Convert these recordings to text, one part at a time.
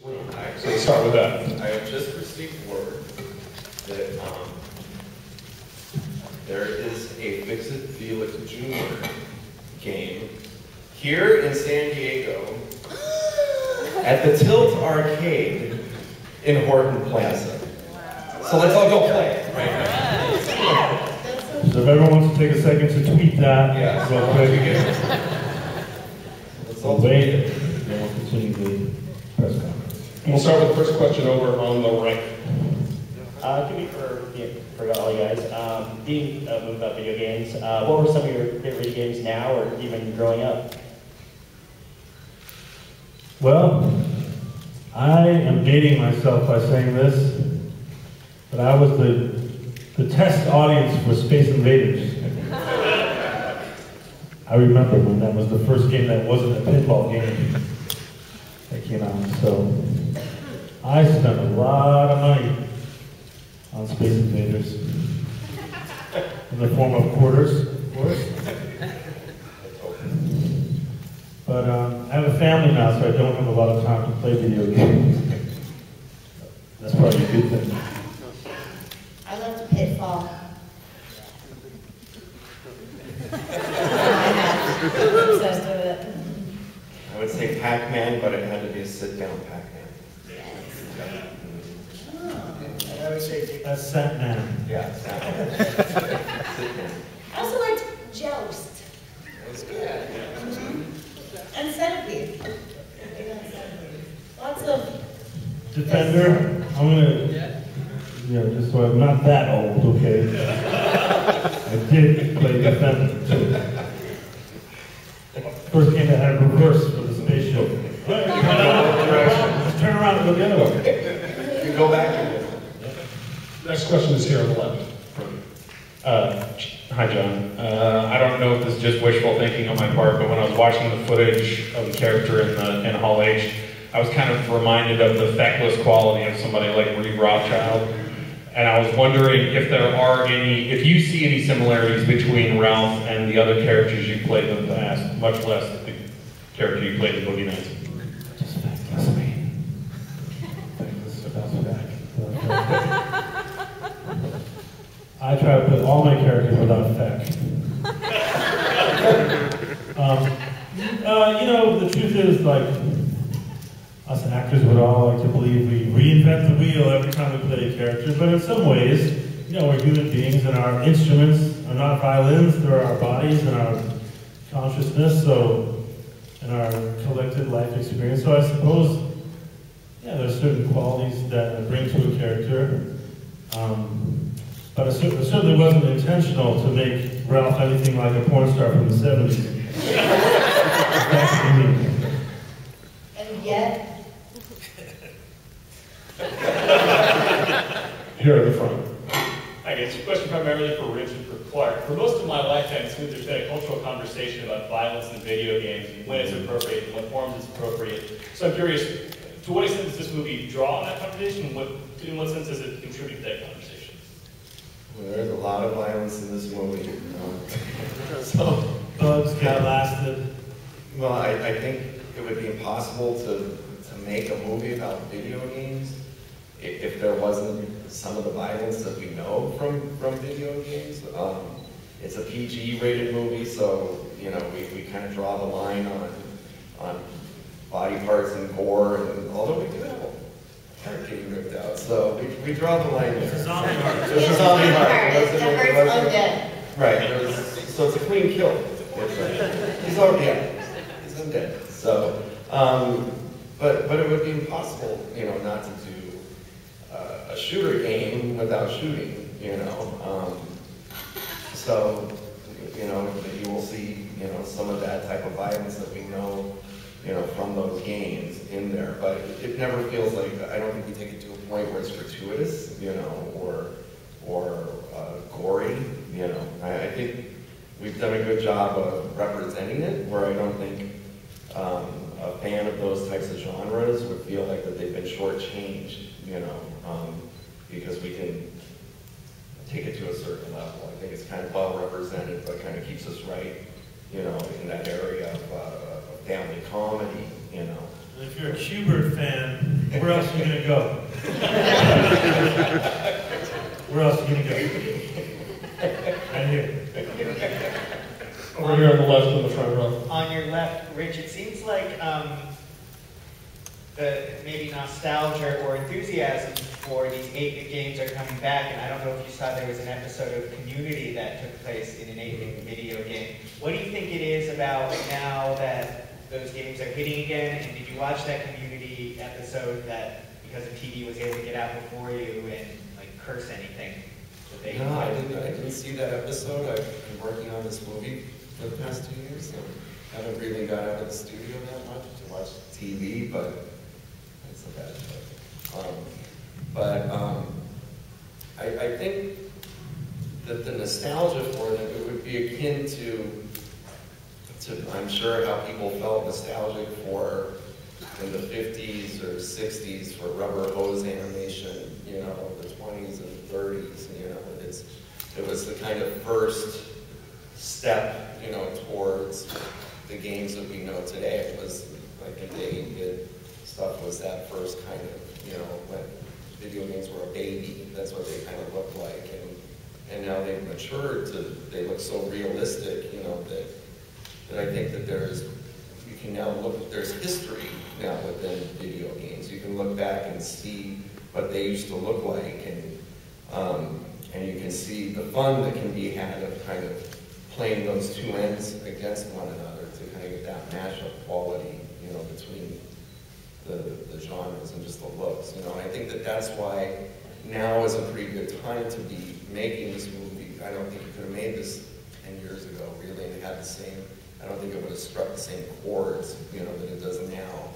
So let's start with that. I have just received word that there is a Fix-It Felix Jr. game here in San Diego at the Tilt Arcade in Horton Plaza. So let's all go play it right now. So if everyone wants to take a second to tweet that, Yeah. real quick. Let's So all wait, then we'll continue the press conference. And we'll start with the first question over on the right. Could be for all you guys. Being moved about video games, what were some of your favorite video games now or even growing up? Well, I am dating myself by saying this, but I was the test audience for Space Invaders. I remember when that was the first game that wasn't a pinball game that came out. So I spent a lot of money on Space Invaders in the form of quarters, of course. But I have a family now, so I don't have a lot of time to play video games. That's probably a good thing. I loved Pitfall. I'm obsessed with it. I would say Pac-Man, but it had to be a sit-down Pac-Man. I would say Scent Man. Yeah, sit-down. I also liked Joust. That was good. And Centipede. Lots of... Defender, I'm gonna, just so I'm not that old, okay? I did play Defender too. First game that had reverse for the spaceship. Just turn around and go the other way. You can go back and Next question is here on the left. Hi, John. I don't know if this is just wishful thinking on my part, but when I was watching the footage of the character in Hall H, I was kind of reminded of the feckless quality of somebody like Reed Rothschild. And I was wondering if there are if you see any similarities between Ralph and the other characters you played in the past, much less the character you played in Boogie Nights. Just feckless me. Feckless about back. I try to put all my characters without feck. The truth is, like, us actors would all like to believe we reinvent the wheel every time we play a character, but in some ways, we're human beings and our instruments are not violins, they're our bodies and our consciousness, and our collected life experience. So I suppose, there's certain qualities that I bring to a character, but it certainly wasn't intentional to make Ralph anything like a porn star from the 70s. That's me. And yet... Here at the front. Hi guys, a question primarily for Rich and for Clark. For most of my lifetime, it seems there's been a cultural conversation about violence in video games, and when it's appropriate, and what forms it's appropriate. So I'm curious, to what extent does this movie draw on that conversation, and in what sense does it contribute to that conversation? Well, there's a lot of violence in this movie. So, Bugs got lasted. well, I think it would be impossible to make a movie about video games if there wasn't some of the violence that we know from video games. It's a PG-rated movie, so we kind of draw the line on body parts and gore, and although we do have a heart getting ripped out, so we draw the line there. It's a zombie heart. It's a zombie heart. The heart's undead. Right. So it's a clean kill. He's already he's undead. So, but it would be impossible, not to do a shooter game without shooting, So, you will see, some of that type of violence that we know, from those games in there. But it never feels like, I don't think we take it to a point where it's gratuitous, or gory, I think we've done a good job of representing it, where I don't think a fan of those types of genres would feel like that they've been shortchanged, because we can take it to a certain level. I think it's kind of well represented, but kind of keeps us right, in that area of family comedy, If you're a Qbert fan, where else are you going to go? Where else are you going to go? Right here. Over here on the left in the front row. On your left, Rich, it seems like the maybe nostalgia or enthusiasm for these 8-bit games are coming back, and I don't know if you saw there was an episode of Community that took place in an 8-bit video game. What do you think it is about now that those games are hitting again, and did you watch that Community episode that, because of TV, was able to get out before you and like curse anything? No, I didn't see that episode. I've been working on this movie for the past 2 years, so I haven't really got out of the studio that much to watch TV, but that's a bad joke. I think that the nostalgia for them, it would be akin to I'm sure how people felt nostalgic for in the 50s or 60s for rubber hose animation, you know, the 20s and 30s, you know, it was the kind of first step, you know, towards the games that we know today. It was like the 8-bit stuff was that first kind of, you know, when video games were a baby, that's what they kind of looked like, and now they've matured to, they look so realistic, you know, that I think that you can now look, there's history now within video games. You can look back and see what they used to look like, and you can see the fun that can be had of kind of playing those two ends against one another to kind of get that mashup quality, you know, between the genres and just the looks, you know. And I think that that's why now is a pretty good time to be making this movie. I don't think you could have made this 10 years ago, really, and had the same, I don't think it would have struck the same chords, you know, that it does now,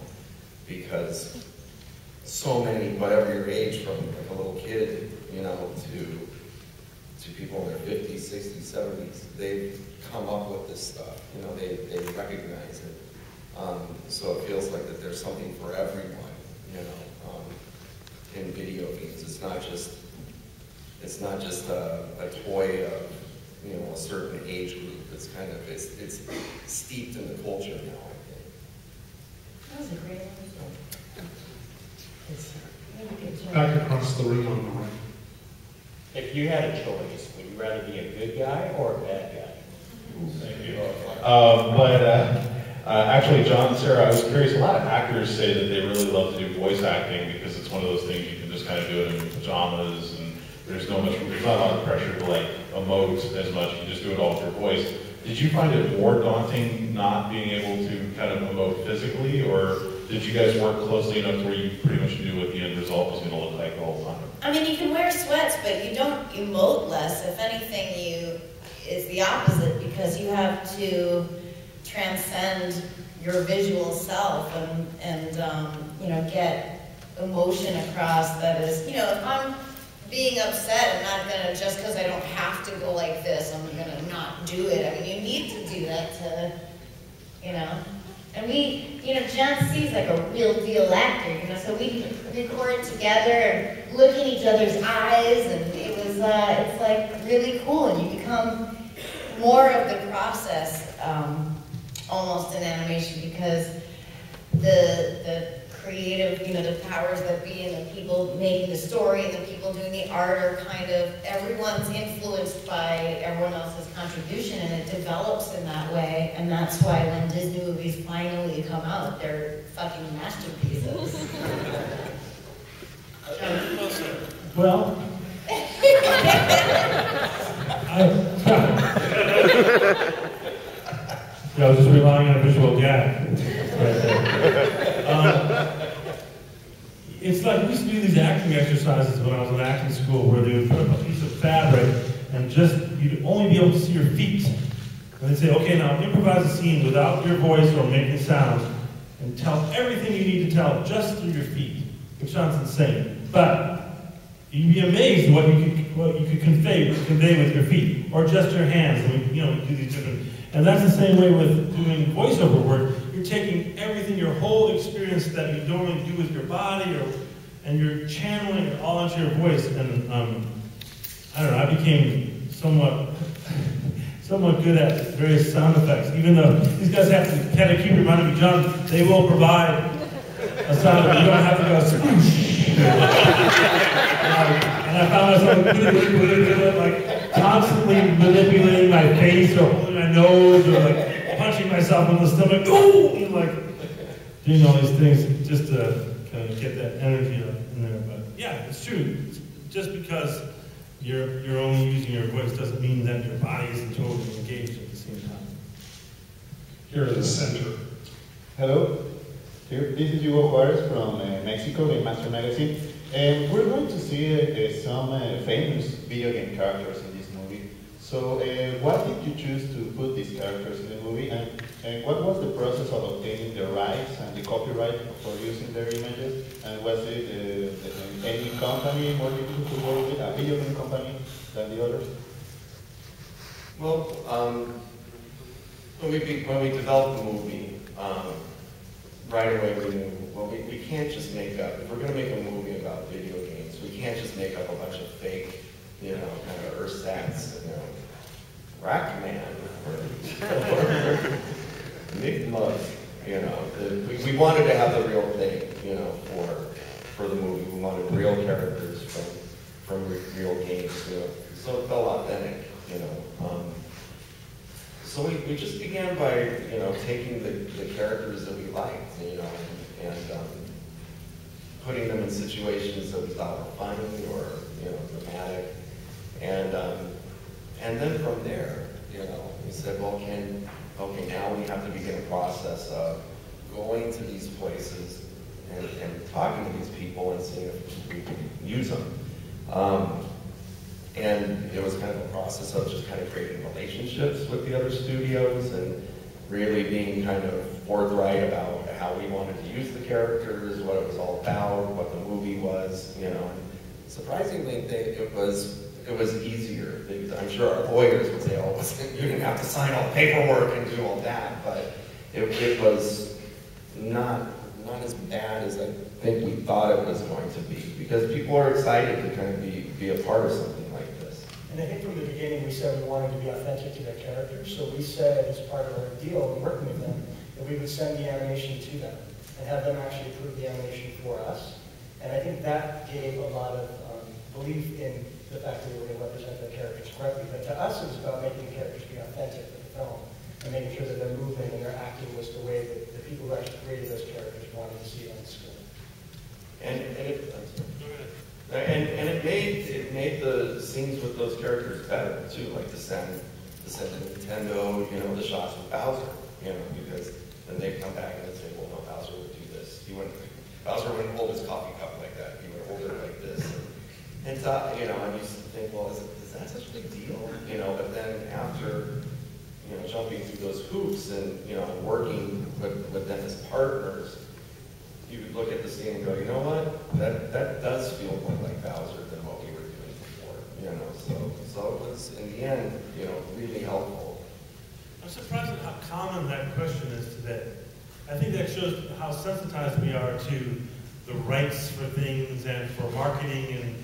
because so many, whatever your age, from like a little kid, you know, to people in their 50s, 60s, 70s, they've come up with this stuff, you know, they recognize it. So it feels like that there's something for everyone, you know, in video games. It's not just a toy of, you know, a certain age group. It's kind of, it's steeped in the culture now, I think. That was a great episode. Back across the room on the right. If you had a choice, would you rather be a good guy or a bad guy? Thank you. Actually, John and Sarah, I was curious, a lot of actors say that they really love to do voice acting because it's one of those things you can just kind of do it in pajamas, and there's not a lot of pressure to like emote as much, you just do it all with your voice. Did you find it more daunting not being able to kind of emote physically, or did you guys work closely enough to where you pretty much knew what the end result was going to look like the whole time? I mean, you can wear sweats, but you don't emote less. If anything, it's the opposite, because you have to transcend your visual self and you know, get emotion across that is, you know, if I'm being upset, I'm not gonna, just because I don't have to go like this, I'm gonna not do it. I mean, you need to do that to, you know. And we, you know, John C's like a real deal actor, you know, so we record together and look in each other's eyes, and it was, it's like really cool, and you become more of the process almost in animation, because the creative, you know, the powers that be and the people making the story and the people doing the art are kind of, everyone's influenced by everyone else's contribution, and it develops in that way. And that's why when Disney movies finally come out, they're fucking masterpieces. Well, I was just relying on a visual gag right there. It's like we used to do these acting exercises when I was in acting school, where they would put up a piece of fabric and just, you'd only be able to see your feet. And they'd say, okay, now improvise a scene without your voice or making sounds, and tell everything you need to tell just through your feet, which sounds insane. But you'd be amazed what you could convey with your feet, or just your hands. And we, you know, we do these different. And that's the same way with doing voiceover work. You're taking everything, your whole experience that you normally do with your body, and you're channeling it all into your voice. And I don't know, I became somewhat good at various sound effects. Even though these guys have to kind of keep reminding me, John, they will provide a sound that you don't have to go swoosh. And I found myself like constantly manipulating my face or holding my nose or like punching myself in the stomach. Ooh! And like doing all these things just to kind of get that energy up in there. But yeah, it's true. Just because you're only using your voice doesn't mean that your body isn't totally engaged at the same time. Here in the center. Hello, this is Hugo Juarez from Mexico, Game Master Magazine. And we're going to see some famous video game characters in this movie. So why did you choose to put these characters in the movie? And what was the process of obtaining the rights and the copyright for using their images? And was it any company more difficult to work with, a video game company than the others? Well, when we developed the movie, right away we knew, well, we can't just make up, if we're going to make a movie about video games, we can't just make up a bunch of fake, kind of ersatz, Rackman, or Nick Mugg, we wanted to have the real thing, for the movie. We wanted real characters from real games, so it felt authentic, So we just began by, taking the characters that we liked, and putting them in situations that we thought were funny or, dramatic. And then from there, we said, well, okay, now we have to begin a process of going to these places and talking to these people and seeing if we can use them. And it was kind of a process of just kind of creating relationships with the other studios and really being kind of forthright about how we wanted to use the characters, what it was all about, what the movie was, And surprisingly, it was easier. I'm sure our lawyers would say, oh, you didn't have to sign all the paperwork and do all that, but it was not as bad as I think we thought it was going to be, because people are excited to kind of be a part of something like this. And I think from the beginning we said we wanted to be authentic to their characters, so we said as part of our deal in working with them that we would send the animation to them and have them actually approve the animation for us. And I think that gave a lot of belief in the fact that we were going to represent their characters correctly. But to us, it was about making the characters be authentic to the film and making sure that their movement and their acting was the way that the people who actually created those characters wanted to see it on the screen. And it made the scenes with those characters better too, like to send to Nintendo, the shots with Bowser, because then they'd come back and they'd say, well, no, Bowser would do this. Bowser wouldn't hold his coffee cup like that. He would hold it like this. And I used to think, well, is that such a big deal? But then after, jumping through those hoops and, working with them as partners, you would look at the scene and go, you know what? That does feel more like Bowser than what we were doing before, So it was, in the end, really helpful. I'm surprised at how common that question is today. I think that shows how sensitized we are to the rights for things and for marketing and,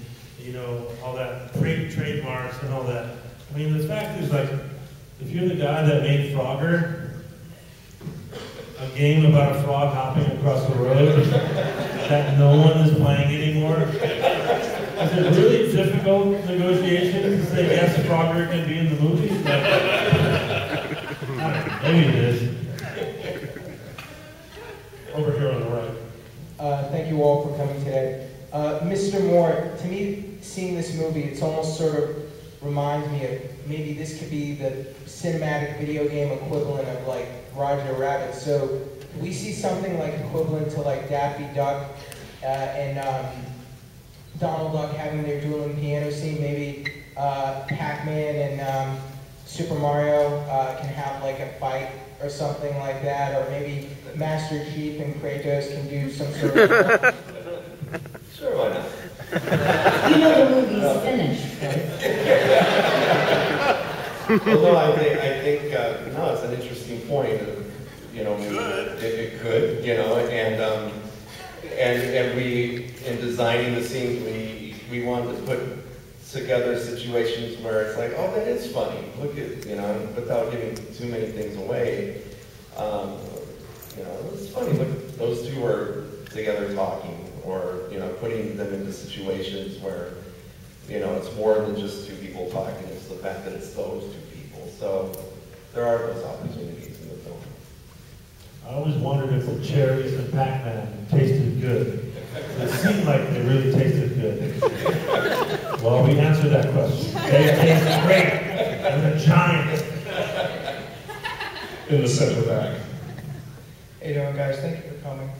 all that trademarks and all that. I mean, the fact is, like, if you're the guy that made Frogger, a game about a frog hopping across the road that no one is playing anymore, is it really difficult negotiation to say, yes, Frogger can be in the movie? Maybe it is. Over here on the right. Thank you all for coming today. Mr. Moore, to me, seeing this movie, it's almost sort of reminds me of maybe this could be the cinematic video game equivalent of like Roger Rabbit. So we see something like equivalent to like Daffy Duck and Donald Duck having their dueling piano scene. Maybe Pac-Man and Super Mario can have like a fight or something like that, or maybe Master Chief and Kratos can do some sort of... Sure, why not? The movie's finished. Well, no, I think no, it's an interesting point. It could, and we, in designing the scenes, we wanted to put together situations where it's like, oh, that is funny. Look at, without giving too many things away. It's funny. Look, those two are together talking, or, you know, putting them into situations where, you know, it's more than just two people talking, it's the fact that it's those two people. So there are those opportunities in the film. I always wondered if the cherries and Pac-Man tasted good. It seemed like they really tasted good. Well, we answered that question. They taste great. And the giant. In the center back. How you doing, guys? Thank you for coming.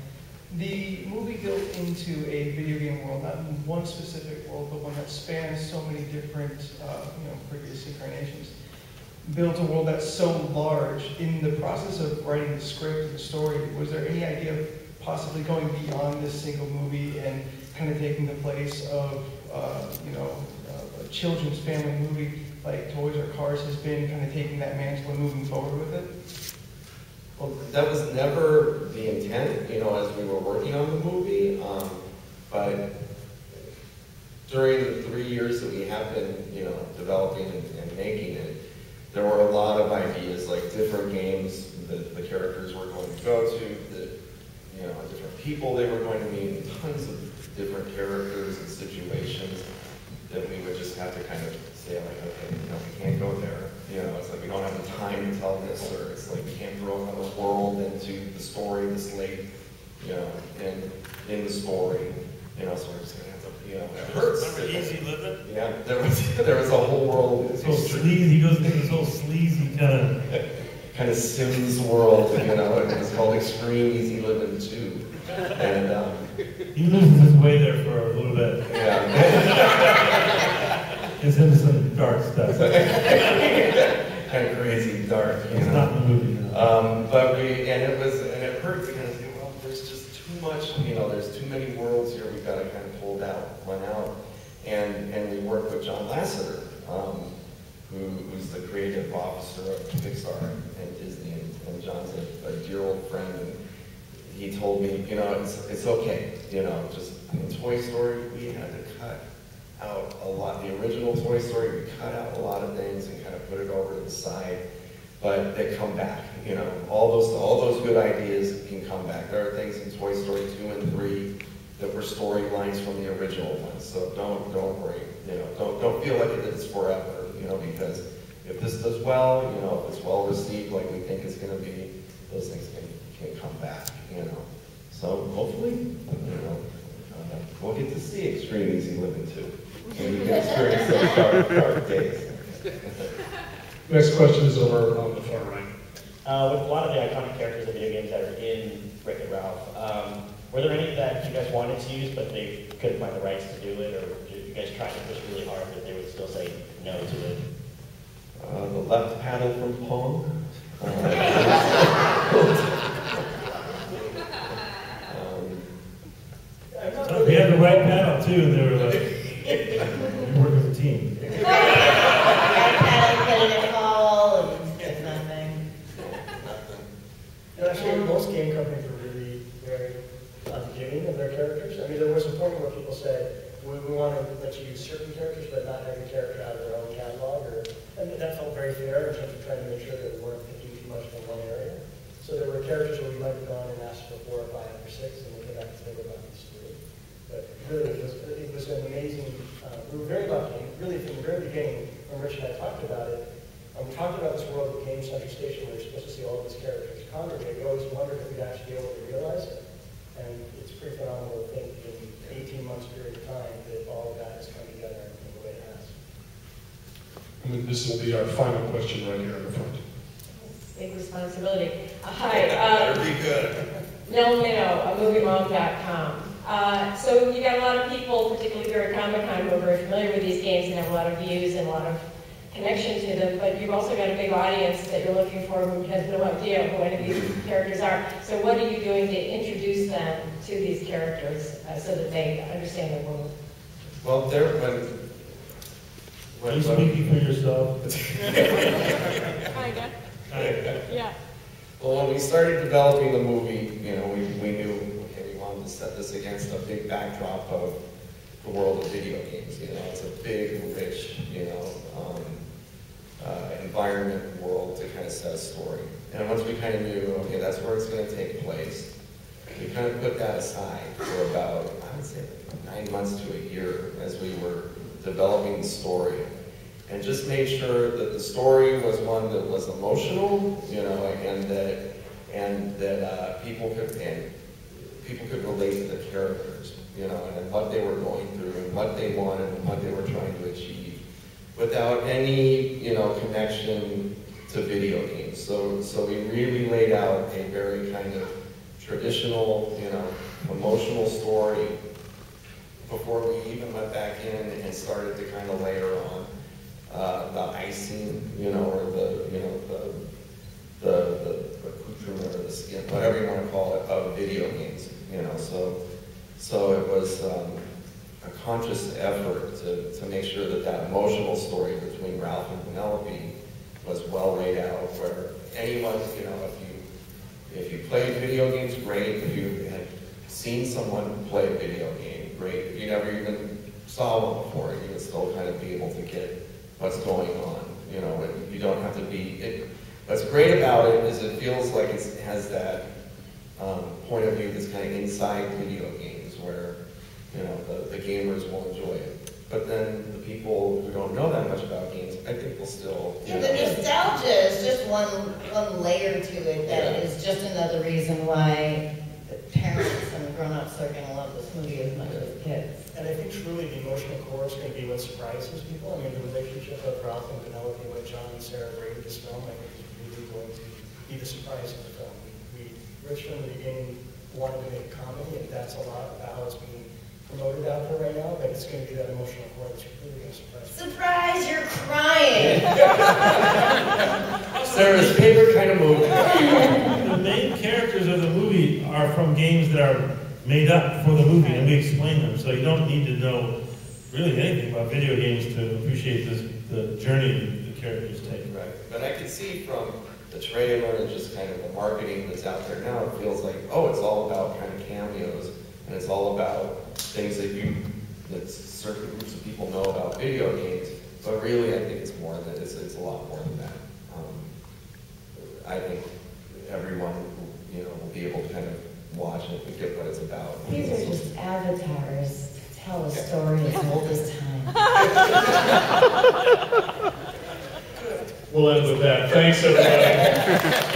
The movie built into a video game world, not one specific world, but one that spans so many different, previous incarnations. Built a world that's so large. In the process of writing the script and the story, was there any idea of possibly going beyond this single movie and kind of taking the place of, a children's family movie like Toys or Cars has been, kind of taking that mantle and moving forward with it? Well, that was never the intent, you know, as we were working on the movie. But during the 3 years that we have been, you know, developing and making it, there were a lot of ideas, like different games that the characters were going to go to, that, you know, different people they were going to meet, and tons of different characters and situations that we would just have to kind of say, like, okay, you know, we can't go there. You know, it's like we don't have the time to tell this, or it's like we can't throw another world into the story this late, you know, and in the story, you know, so we're just gonna have to, you know, it hurts. Remember Easy Living? Yeah, there was a whole world. So sleazy, he goes into this whole sleazy kind of Sims world, you know, and it's called Extreme Easy Living 2. And he loses his way there for a little bit. Yeah. It's into some dark stuff. Kind of crazy dark, you know. It's not in the movie. But it hurt to kind of say, well, there's just too much, you know, there's too many worlds here, we've got to kind of pull one out. And we worked with John Lasseter, who's the creative officer of Pixar and Disney, and John's a dear old friend, and he told me, you know, it's okay, you know, just in Toy Story, we had to cut out a lot. The original Toy Story, we cut out a lot of things and kind of put it over to the side, but they come back, you know, all those good ideas can come back. There are things in Toy Story 2 and 3 that were storylines from the original ones, so don't worry, you know, don't feel like it's forever, you know, because if this does well, you know, if it's well received like we think it's going to be, those things can come back, you know. So hopefully, you know, we'll get to see Extreme Easy Living 2. And you can experience those dark days. Next question is over on the far right. With a lot of the iconic characters of video games that are in Wreck-It Ralph, were there any that you guys wanted to use but they couldn't find the rights to do it, or did you guys try to push really hard but they would still say no to it? The left paddle from Pong. We had the right panel too, and they were like, we work as a team. Actually, most game companies were really very forgiving of their characters. I mean, there was a point where people said, we want to let you use certain characters, but not every character out of their own catalog. And that felt very fair in terms of trying to make sure that we weren't picking too much from one area. So there were characters where we might have gone and asked for 4 or 5 or 6, and we came back and said, we're about these 3. But really, it was an amazing, we were very lucky, really from the very beginning, when Rich and I talked about it, we talked about this world that became Central Station where you're supposed to see all of these characters congregate. We always wondered if we'd actually be able to realize it. And it's pretty phenomenal to think in an 18 months period of time that all of that has come together in the way it has. And this will be our final question right here in the front. Big responsibility. Hi. Better be good. Moviemom.com. So you got a lot of people, particularly here at Comic-Con, who are very familiar with these games and have a lot of views and a lot of connection to them, but you've also got a big audience that you're looking for who has no idea who any of these characters are. So what are you doing to introduce them to these characters so that they understand the world? Well, Are you speaking for yourself? Kinda. Yeah. Well, when we started developing the movie, you know, we knew, okay, we wanted to set this against a big backdrop of the world of video games. You know, it's a big, rich, you know, environment world to kind of set a story. And once we kind of knew, okay, that's where it's going to take place, we kind kind of put that aside for about, I would say, 9 months to a year as we were developing the story. And just made sure that the story was one that was emotional, you know, and that people could relate to the characters, you know, and what they were going through and what they wanted and what they were trying to achieve, without any, you know, connection to video games. So we really laid out a very kind of traditional, you know, emotional story before we even went back in and started to kind of layer on the icing, you know, or the accoutrement or the skin, whatever you want to call it, of video games, you know. So it was a conscious effort to make sure that that emotional story between Ralph and Penelope was well laid out, where anyone, you know, if you played video games, great. If you had seen someone play a video game, great. If you never even saw one before, you would still kind of be able to get what's going on, you know, and you don't have to be, what's great about it is it feels like it has that point of view that's kind of inside video games where, you know, the gamers will enjoy it. But then the people who don't know that much about games, I think will still... Yeah, the nostalgia is just one layer to it that is just another reason why the parents and the grown-ups are going to love this movie as much as kids. And I think truly the emotional core is going to be what surprises people. I mean, the relationship of Ralph and Penelope, when John and Sarah rated this film, I think is really going to be the surprise of the film. Rich from the beginning wanted to make a comedy, and that's a lot about how it's being promoted out there right now, but it's going to be that emotional core that's really going to surprise people. Surprise, you're crying! Sarah's favorite kind of movie. The main characters of the movie are from games that are made up for the movie, and we explain them, so you don't need to know really anything about video games to appreciate the journey the characters take. Right, but I can see from the trailer and just kind of the marketing that's out there now, it feels like, oh, it's all about kind of cameos, and it's all about things that certain groups of people know about video games, but really I think it's more than, it's a lot more than that. I think everyone, you know, will be able to kind of watch it and get what it's about. These are just avatars to tell a story as old as time. We'll end with that. Thanks, everybody.